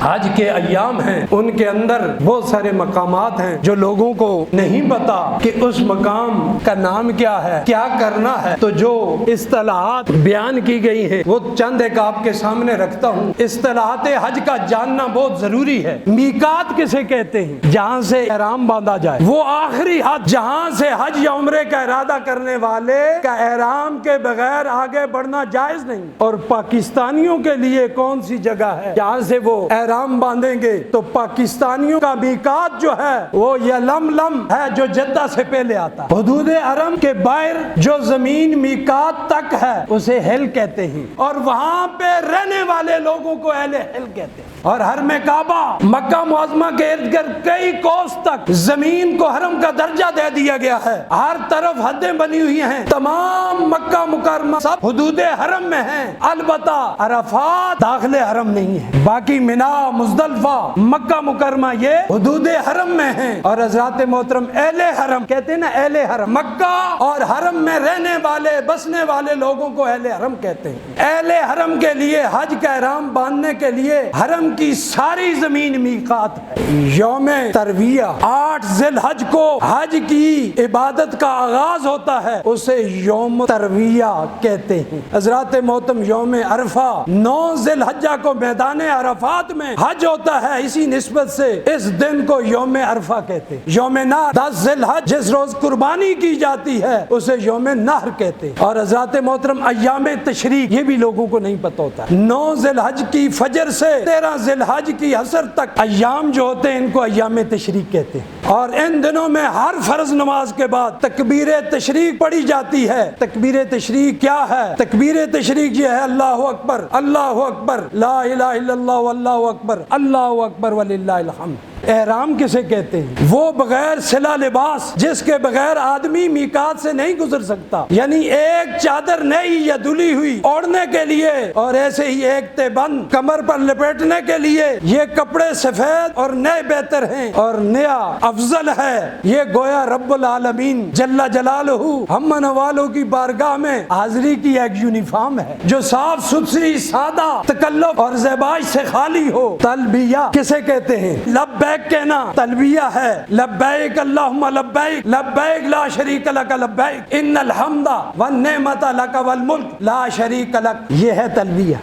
حج کے ایام ہیں، ان کے اندر بہت سارے مقامات ہیں جو لوگوں کو نہیں پتا کہ اس مقام کا نام کیا ہے، کیا کرنا ہے۔ تو جو اصطلاحات بیان کی گئی ہیں وہ چند ایک آپ کے سامنے رکھتا ہوں۔ اصطلاحات حج کا جاننا بہت ضروری ہے۔ میقات کسے کہتے ہیں؟ جہاں سے احرام باندھا جائے، وہ آخری حد جہاں سے حج یا عمرے کا ارادہ کرنے والے کا احرام کے بغیر آگے بڑھنا جائز نہیں۔ اور پاکستانیوں کے لیے کون سی جگہ ہے جہاں سے وہ احرام باندھیں گے؟ تو پاکستانیوں کا میقات جو ہے وہ یلملم ہے جو جدہ سے پہلے آتا ہے۔ حدود حرم کے باہر جو زمین میقات تک ہے اسے حل کہتے ہیں، اور وہاں پہ رہنے والے لوگوں کو اہل حل کہتے ہیں۔ اور حرم کعبہ مکہ معظمہ کے ارد گرد کئی کوس تک زمین کو حرم کا درجہ دے دیا گیا ہے۔ ہر طرف حدیں بنی ہوئی ہیں، تمام مکہ مکرمہ سب حدود حرم میں ہیں، البتہ عرفات داخل حرم نہیں ہے۔ باقی منا، مزدلفہ، مکہ مکرمہ یہ حدود حرم میں ہیں۔ اور حضرات محترم اہل حرم کہتے ہیں نا، اہل حرم مکہ اور حرم میں رہنے والے بسنے والے لوگوں کو اہل حرم کہتے ہیں۔ اہل حرم کے لیے حج کا احرام باندھنے کے لیے حرم کی ساری زمین میقات ہے۔ یوم ترویہ 8 ذی الحج کو حج کی عبادت کا آغاز ہوتا ہے، اسے یوم ترویہ کہتے ہیں۔ حضرات محترم یوم عرفہ 9 ذی الحجہ کو میدان عرفات میں حج ہوتا ہے، اسی نسبت سے اس دن کو یوم عرفہ کہتے ہیں۔ یوم نحر 10 ذی الحج جس روز قربانی کی جاتی ہے اسے یوم نحر کہتے ہیں۔ اور حضرات محترم ایام تشریق یہ بھی لوگوں کو نہیں پتہ ہوتا ہے۔ 9 ذی الحج کی فجر سے 13 ذی الحج کی عصر تک ایام جو ہوتے ہیں ان کو ایام تشریق کہتے ہیں۔ اور ان دنوں میں ہر فرض نماز کے بعد تکبیر تشریق پڑھی جاتی ہے۔ تکبیر تشریق کیا ہے؟ تکبیر تشریق یہ ہے اللہ اکبر، اللہ اکبر، لا الہ الا اللہ واللہ اکبر، اللہ اکبر وللہ الحمد۔ احرام کسے کہتے ہیں؟ وہ بغیر صلہ لباس جس کے بغیر آدمی میقات سے نہیں گزر سکتا، یعنی ایک چادر نئی یا دھلی ہوئی اوڑھنے کے لیے، اور ایسے ہی ایک تہبند کمر پر لپیٹنے کے لیے، یہ کپڑے سفید اور نئے بہتر ہیں اور نیا افضل ہے۔ یہ گویا رب العالمین جل جلالہ ہم والوں کی بارگاہ میں حاضری کی ایک یونیفارم ہے جو صاف ستھری، سادہ، تکلف اور زیبائش سے خالی ہو۔ تلبیہ کسے کہتے ہیں؟ لبیک کہنا تلبیہ ہے۔ لبیک اللہم لبیک، لبیک لا شریک لک لبیک، ان الحمد والنعمت لک والملک لا شریک لک، یہ ہے تلبیہ۔